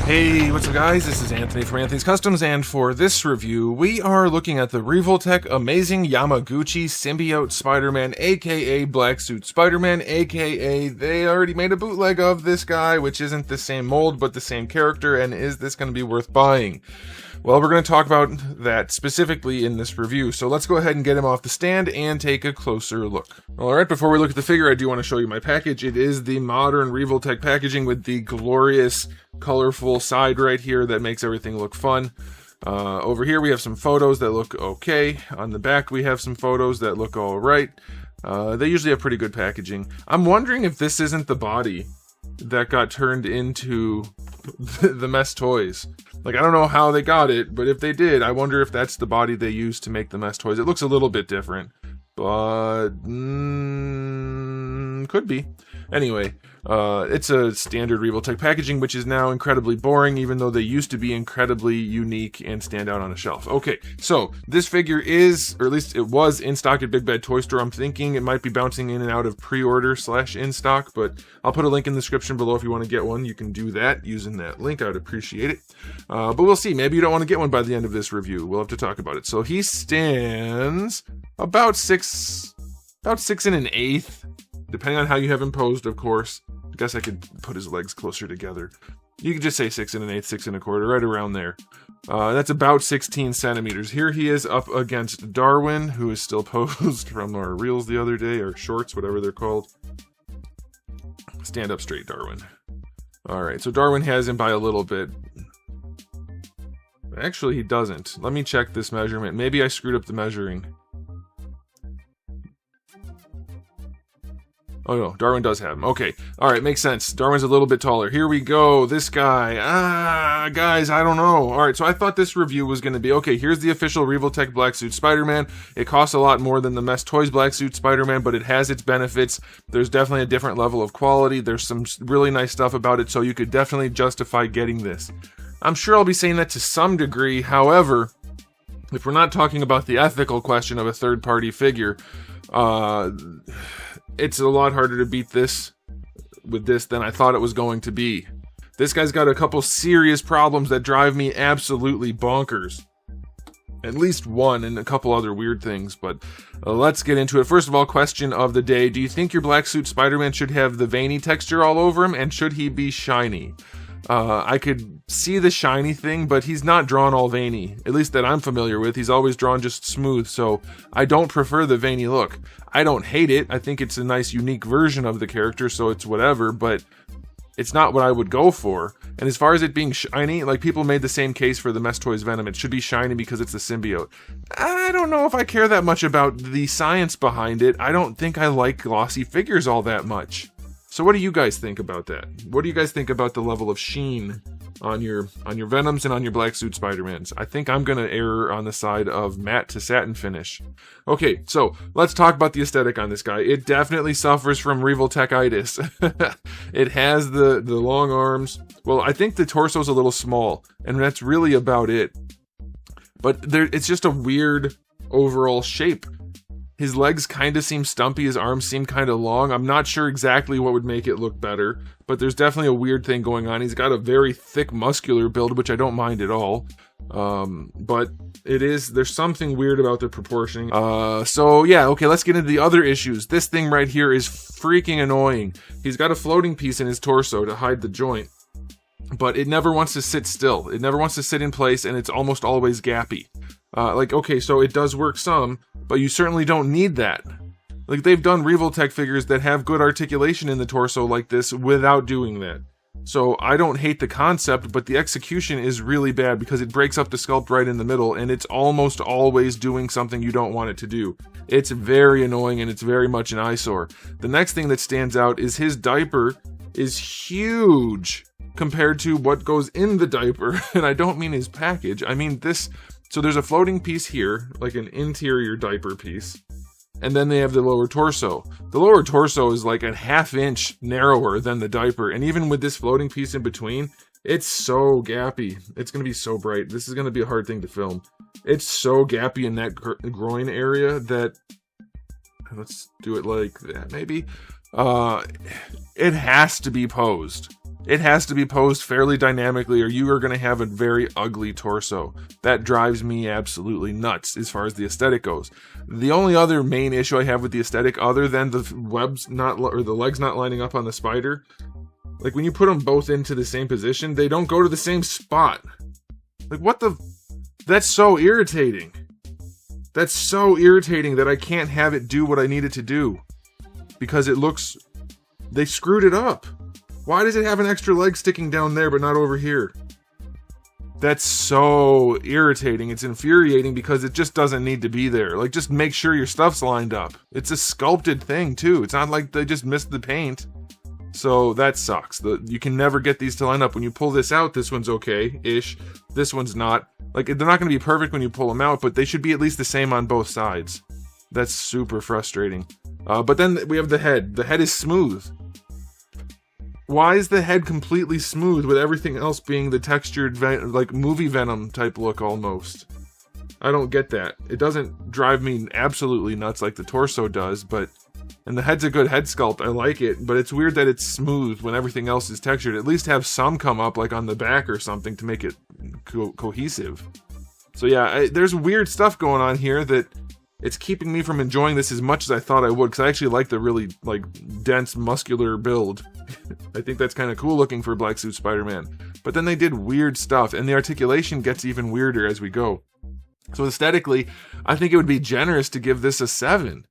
Hey, what's up guys? This is Anthony from Anthony's Customs, and for this review, we are looking at the Revoltech Amazing Yamaguchi Symbiote Spider-Man, aka Black Suit Spider-Man, aka they already made a bootleg of this guy, which isn't the same mold, but the same character, and is this going to be worth buying? Well, we're going to talk about that specifically in this review, so let's go ahead and get him off the stand and take a closer look. Alright, before we look at the figure, I do want to show you my package. It is the modern Revoltech packaging with the glorious, colorful side right here that makes everything look fun. Over here we have some photos that look okay. On the back we have some photos that look alright. They usually have pretty good packaging. I'm wondering if this isn't the body that got turned into the Mess Toys. Like, I don't know how they got it, but if they did, I wonder if that's the body they used to make the Mess Toys. It looks a little bit different, but could be. Anyway, it's a standard Revoltech packaging, which is now incredibly boring, even though they used to be incredibly unique and stand out on a shelf. Okay, so this figure is, or at least it was, in stock at Big Bad Toy Store. I'm thinking it might be bouncing in and out of pre-order / in stock, but I'll put a link in the description below if you want to get one. You can do that using that link. I would appreciate it. But we'll see. Maybe you don't want to get one by the end of this review. We'll have to talk about it. So he stands about 6 1/8. Depending on how you have him posed, of course. I guess I could put his legs closer together. You could just say 6 1/8, 6 1/4, right around there. That's about 16 centimeters. Here he is up against Darwin, who is still posed from our reels the other day, or shorts, whatever they're called. Stand up straight, Darwin. Alright, so Darwin has him by a little bit. Actually, he doesn't. Let me check this measurement. Maybe I screwed up the measuring. Oh no, Darwin does have him. Okay. Alright, makes sense. Darwin's a little bit taller. Here we go. This guy. Guys, I don't know. Alright, so I thought this review was going to be, okay, here's the official Revoltech Black Suit Spider-Man. It costs a lot more than the Mess Toys Black Suit Spider-Man, but it has its benefits. There's definitely a different level of quality. There's some really nice stuff about it, so you could definitely justify getting this. I'm sure I'll be saying that to some degree. However, if we're not talking about the ethical question of a third-party figure, it's a lot harder to beat this with this than I thought it was going to be. This guy's got a couple serious problems that drive me absolutely bonkers. At least one, and a couple other weird things, but let's get into it. First of all, question of the day. Do you think your Black Suit Spider-Man should have the veiny texture all over him, and should he be shiny? I could see the shiny thing, but he's not drawn all veiny, at least that I'm familiar with. He's always drawn just smooth, so I don't prefer the veiny look. I don't hate it. I think it's a nice, unique version of the character, so it's whatever, but it's not what I would go for. And as far as it being shiny, like, people made the same case for the Mess Toys Venom. It should be shiny because it's a symbiote. I don't know if I care that much about the science behind it. I don't think I like glossy figures all that much. So what do you guys think about that? What do you guys think about the level of sheen on your Venoms and on your Black Suit Spider-Mans? I think I'm going to err on the side of matte to satin finish. Okay, so let's talk about the aesthetic on this guy. It definitely suffers from Revoltech-itis. It has the long arms. Well, I think the torso's a little small, and that's really about it. But it's just a weird overall shape. His legs kind of seem stumpy, his arms seem kind of long. I'm not sure exactly what would make it look better, but there's definitely a weird thing going on. He's got a very thick muscular build, which I don't mind at all. But there's something weird about the proportioning. So yeah, okay, let's get into the other issues. This thing right here is freaking annoying. He's got a floating piece in his torso to hide the joint, but it never wants to sit still. It never wants to sit in place, and it's almost always gappy. Like, okay, so it does work some, but you certainly don't need that. Like, they've done Revoltech figures that have good articulation in the torso like this without doing that. So I don't hate the concept, but the execution is really bad because it breaks up the sculpt right in the middle, and it's almost always doing something you don't want it to do. It's very annoying, and it's very much an eyesore. The next thing that stands out is his diaper is huge compared to what goes in the diaper, and I don't mean his package. I mean this. So there's a floating piece here, like an interior diaper piece, and then they have the lower torso. The lower torso is like a ½ inch narrower than the diaper, and even with this floating piece in between, it's so gappy. It's going to be so bright. This is going to be a hard thing to film. It's so gappy in that groin area that... Let's do it like that, maybe. It has to be posed. It has to be posed fairly dynamically or you are going to have a very ugly torso. That drives me absolutely nuts as far as the aesthetic goes. The only other main issue I have with the aesthetic, other than the the legs not lining up on the spider, like when you put them both into the same position, they don't go to the same spot. Like what the... That's so irritating. That's so irritating that I can't have it do what I need it to do. Because it looks... They screwed it up. Why does it have an extra leg sticking down there but not over here? That's so irritating. It's infuriating because it just doesn't need to be there. Like, just make sure your stuff's lined up. It's a sculpted thing, too. It's not like they just missed the paint. So that sucks. You can never get these to line up. When you pull this out, this one's okay-ish. This one's not. Like, they're not going to be perfect when you pull them out, but they should be at least the same on both sides. That's super frustrating. But then we have the head. The head is smooth. Why is the head completely smooth with everything else being the textured, like, movie Venom type look almost? I don't get that. It doesn't drive me absolutely nuts like the torso does, but... And the head's a good head sculpt, I like it, but it's weird that it's smooth when everything else is textured. At least have some come up, like on the back or something, to make it cohesive. So yeah, there's weird stuff going on here that... It's keeping me from enjoying this as much as I thought I would, because I actually like the really, like, dense, muscular build. I think that's kind of cool looking for Black Suit Spider-Man. But then they did weird stuff, and the articulation gets even weirder as we go. So aesthetically, I think it would be generous to give this a 7.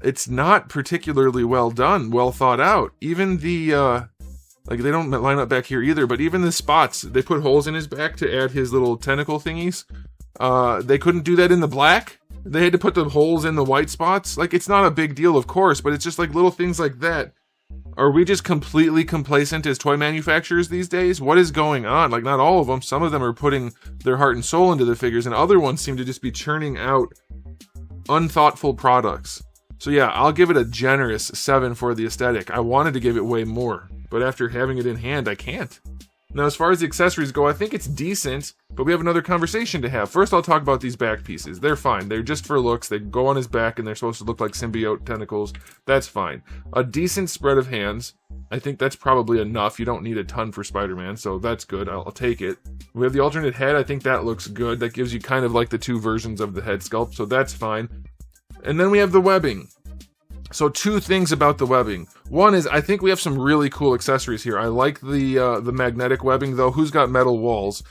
It's not particularly well done, well thought out. Even the, like, they don't line up back here either, but even the spots, they put holes in his back to add his little tentacle thingies. They couldn't do that in the black. They had to put the holes in the white spots. Like, it's not a big deal, of course, but it's just like little things like that. Are we just completely complacent as toy manufacturers these days? What is going on? Like, not all of them. Some of them are putting their heart and soul into the figures, and other ones seem to just be churning out unthoughtful products. So yeah, I'll give it a generous 7 for the aesthetic. I wanted to give it way more, but after having it in hand, I can't. Now, as far as the accessories go, I think it's decent, but we have another conversation to have. First, I'll talk about these back pieces. They're fine. They're just for looks. They go on his back, and they're supposed to look like symbiote tentacles. That's fine. A decent spread of hands. I think that's probably enough. You don't need a ton for Spider-Man, so that's good. I'll take it. We have the alternate head. I think that looks good. That gives you kind of like the two versions of the head sculpt, so that's fine. And then we have the webbing. So two things about the webbing. One is, I think we have some really cool accessories here. I like the magnetic webbing, though. Who's got metal walls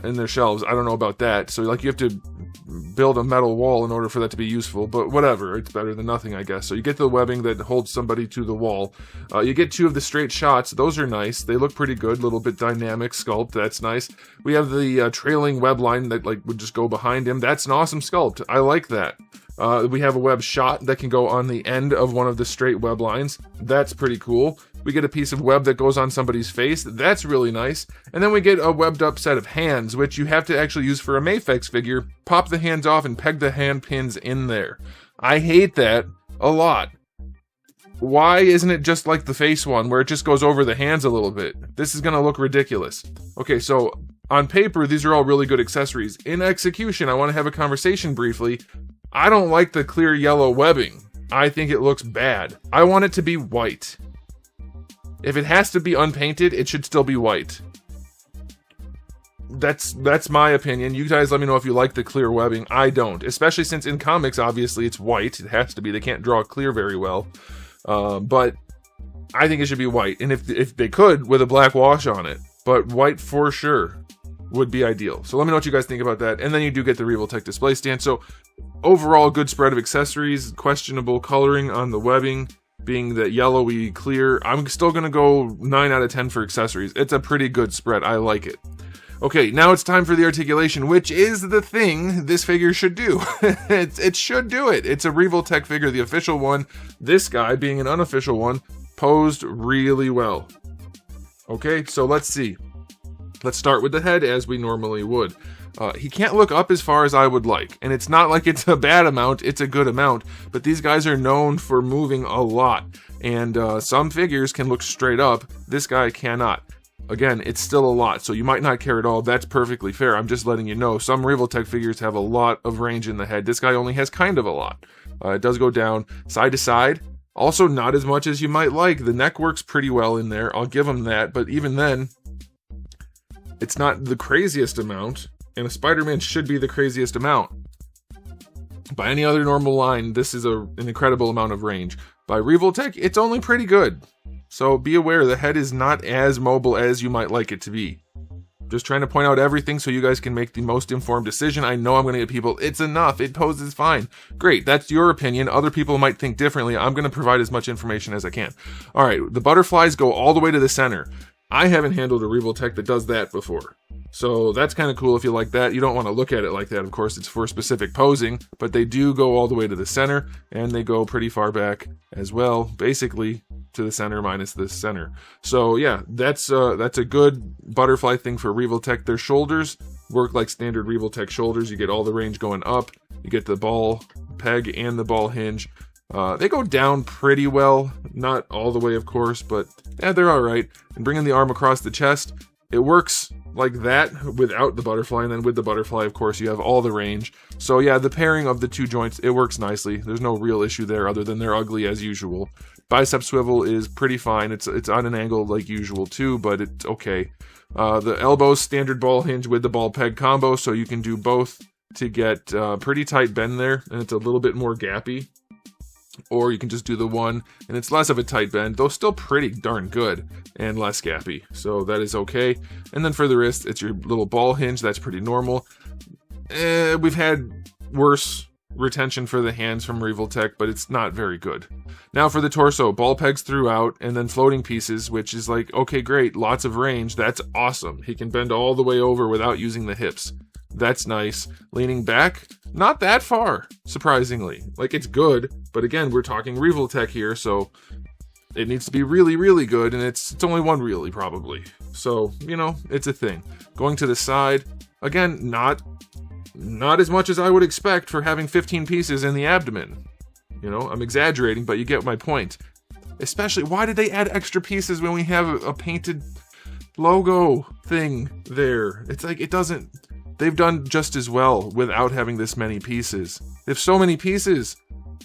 in their shelves? I don't know about that. So, like, you have to build a metal wall in order for that to be useful. But whatever, it's better than nothing, I guess. So you get the webbing that holds somebody to the wall. You get two of the straight shots. Those are nice. They look pretty good. A little bit dynamic sculpt. That's nice. We have the trailing web line that, like, would just go behind him. That's an awesome sculpt. I like that. We have a web shot that can go on the end of one of the straight web lines. That's pretty cool. We get a piece of web that goes on somebody's face. That's really nice. And then we get a webbed up set of hands, which you have to actually use for a Mafex figure. Pop the hands off and peg the hand pins in there. I hate that a lot. Why isn't it just like the face one, where it just goes over the hands a little bit? This is gonna look ridiculous. Okay, so on paper, these are all really good accessories. In execution, I want to have a conversation briefly. I don't like the clear yellow webbing. I think it looks bad. I want it to be white. If it has to be unpainted, it should still be white. That's my opinion. You guys let me know if you like the clear webbing. I don't. Especially since in comics, obviously, it's white. It has to be. They can't draw clear very well. But I think it should be white. And if they could, with a black wash on it. But white for sure would be ideal. So let me know what you guys think about that. And then you do get the Revoltech display stand. So overall, good spread of accessories. Questionable coloring on the webbing, being that yellowy clear. I'm still going to go 9 out of 10 for accessories. It's a pretty good spread. I like it. Okay, now it's time for the articulation, which is the thing this figure should do. It should do it. It's a Revoltech figure, the official one. This guy, being an unofficial one, posed really well. Okay, so let's see. Let's start with the head as we normally would. He can't look up as far as I would like, and it's not like it's a bad amount, it's a good amount, but these guys are known for moving a lot, and some figures can look straight up. This guy cannot. Again, it's still a lot, so you might not care at all. That's perfectly fair. I'm just letting you know. Some Revoltech figures have a lot of range in the head. This guy only has kind of a lot. It does go down side to side. Also, not as much as you might like. The neck works pretty well in there. I'll give them that. But even then, it's not the craziest amount. And a Spider-Man should be the craziest amount. By any other normal line, this is an incredible amount of range. By Revoltech, it's only pretty good. So be aware, the head is not as mobile as you might like it to be. Just trying to point out everything so you guys can make the most informed decision. I know I'm going to get people, it's enough, it poses fine. Great, that's your opinion. Other people might think differently. I'm going to provide as much information as I can. Alright, the butterflies go all the way to the center. I haven't handled a Revoltech that does that before. So that's kind of cool if you like that. You don't want to look at it like that, of course, it's for specific posing, but they do go all the way to the center, and they go pretty far back as well, basically to the center minus the center. So yeah, that's a good butterfly thing for Revoltech. Their shoulders work like standard Revoltech shoulders. You get all the range going up, you get the ball peg and the ball hinge. They go down pretty well, not all the way of course, but yeah, they're alright. And bringing the arm across the chest, it works like that without the butterfly, and then with the butterfly, of course, you have all the range. So yeah, the pairing of the two joints, it works nicely. There's no real issue there other than they're ugly as usual. Bicep swivel is pretty fine. It's on an angle like usual too, but it's okay. The elbows, standard ball hinge with the ball peg combo, so you can do both to get pretty tight bend there, and it's a little bit more gappy. Or you can just do the one, and it's less of a tight bend, though still pretty darn good, and less gappy. So that is okay. And then for the wrist, it's your little ball hinge. That's pretty normal. We've had worse retention for the hands from Revoltech, but it's not very good. Now for the torso, ball pegs throughout, and then floating pieces, which is like, okay, great, lots of range. That's awesome. He can bend all the way over without using the hips. That's nice. Leaning back, not that far, surprisingly. Like, it's good, but again, we're talking Revoltech here, so it needs to be really, really good, and it's only one really, probably. So, you know, it's a thing. Going to the side, again, not as much as I would expect for having 15 pieces in the abdomen. You know, I'm exaggerating, but you get my point. Especially, why did they add extra pieces when we have a painted logo thing there? It's like, it doesn't... They've done just as well without having this many pieces. They have so many pieces.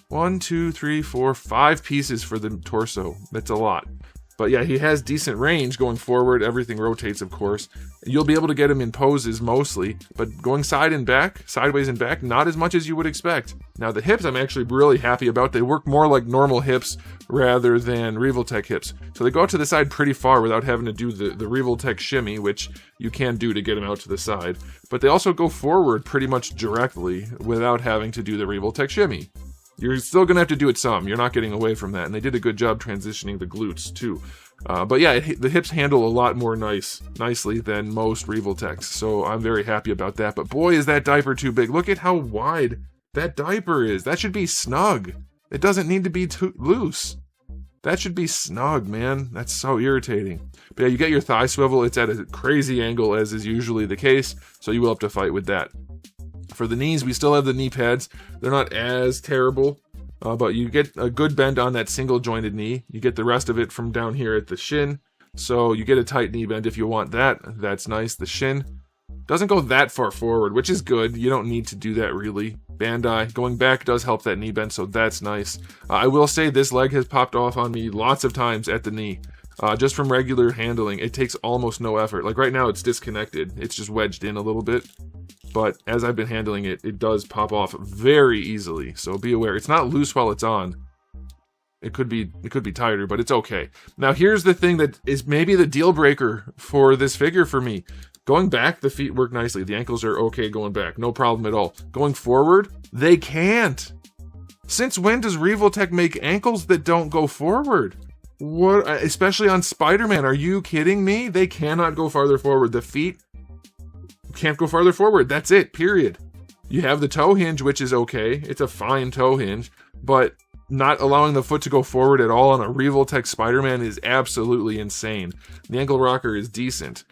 1, 2, 3, 4, 5 pieces for the torso. That's a lot. But yeah, he has decent range going forward. Everything rotates, of course. You'll be able to get him in poses mostly, but going sideways and back, not as much as you would expect. Now the hips I'm actually really happy about. They work more like normal hips rather than Revoltech hips. So they go out to the side pretty far without having to do the Revoltech shimmy, which you can do to get them out to the side. But they also go forward pretty much directly without having to do the Revoltech shimmy. You're still going to have to do it some. You're not getting away from that. And they did a good job transitioning the glutes, too. But yeah, the hips handle a lot more nicely than most Revoltechs. So I'm very happy about that. But boy, is that diaper too big. Look at how wide that diaper is. That should be snug. It doesn't need to be too loose. That should be snug, man. That's so irritating. But yeah, you get your thigh swivel. It's at a crazy angle, as is usually the case. So you will have to fight with that. For the knees, we still have the knee pads. They're not as terrible, but you get a good bend on that single jointed knee. You get the rest of it from down here at the shin, so you get a tight knee bend if you want that. That's nice. The shin doesn't go that far forward, which is good. You don't need to do that really. Bandai, going back does help that knee bend, so that's nice. I will say this leg has popped off on me lots of times at the knee. Just from regular handling, it takes almost no effort. Like right now, it's disconnected. It's just wedged in a little bit. But as I've been handling it, it does pop off very easily. So be aware. It's not loose while it's on. It could be tighter, but it's okay. Now here's the thing that is maybe the deal breaker for this figure for me. Going back, the feet work nicely. The ankles are okay going back. No problem at all. Going forward, they can't. Since when does Revoltech make ankles that don't go forward? What? Especially on Spider-Man. Are you kidding me? They cannot go farther forward. The feet can't go farther forward. That's it, period. You have the toe hinge, which is okay. It's a fine toe hinge, but not allowing the foot to go forward at all on a Revoltech Spider-Man is absolutely insane. The ankle rocker is decent.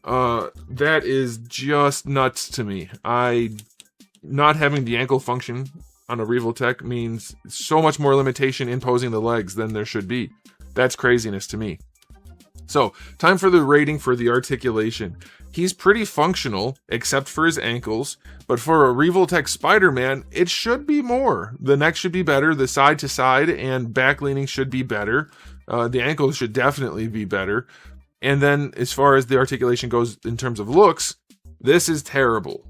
That is just nuts to me. Not having the ankle function on a Revoltech means so much more limitation in posing the legs than there should be. That's craziness to me. So, time for the rating for the Articulation. He's pretty functional, except for his ankles, but for a Revoltech Spider-Man, it should be more. The neck should be better, the side-to-side and back leaning should be better. The ankles should definitely be better. And then, as far as the Articulation goes in terms of looks, this is terrible.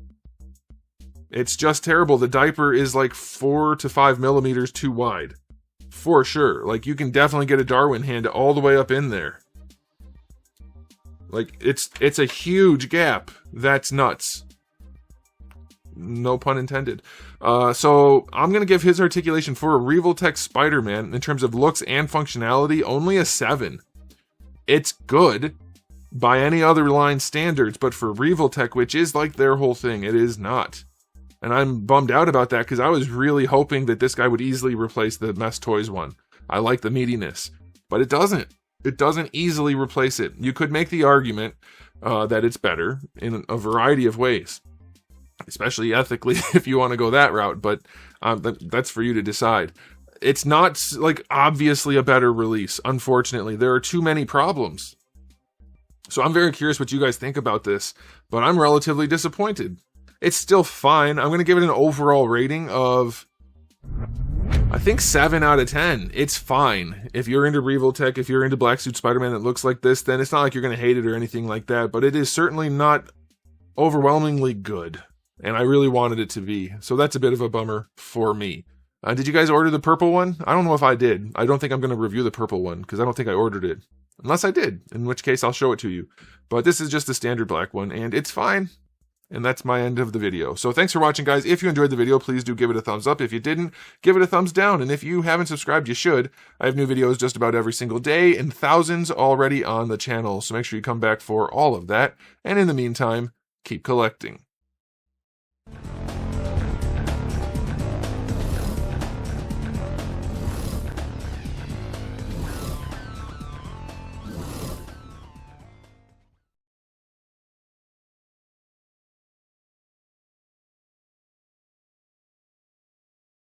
It's just terrible. The diaper is like 4 to 5 millimeters too wide. For sure. Like, you can definitely get a Darwin hand all the way up in there. Like, it's a huge gap. That's nuts. No pun intended. So, I'm going to give his Articulation for a Revoltech Spider-Man, in terms of looks and functionality, only a 7. It's good by any other line standards, but for Revoltech, which is like their whole thing, it is not. And I'm bummed out about that, because I was really hoping that this guy would easily replace the Mess Toys one. I like the meatiness, but it doesn't. It doesn't easily replace it. You could make the argument that it's better in a variety of ways, especially ethically if you want to go that route, but that's for you to decide. It's not, like, obviously a better release, unfortunately. There are too many problems. So I'm very curious what you guys think about this, but I'm relatively disappointed. It's still fine. I'm going to give it an overall rating of, I think, 7 out of 10. It's fine. If you're into Revoltech, if you're into Black Suit Spider-Man that looks like this, then it's not like you're going to hate it or anything like that, but it is certainly not overwhelmingly good, and I really wanted it to be. So that's a bit of a bummer for me. Did you guys order the purple one? I don't know if I did. I don't think I'm going to review the purple one, because I don't think I ordered it. Unless I did, in which case I'll show it to you. But this is just the standard black one, and it's fine. And that's my end of the video. So thanks for watching, guys. If you enjoyed the video, please do give it a thumbs up. If you didn't, give it a thumbs down. And if you haven't subscribed, you should. I have new videos just about every single day, and thousands already on the channel. So make sure you come back for all of that. And in the meantime, keep collecting.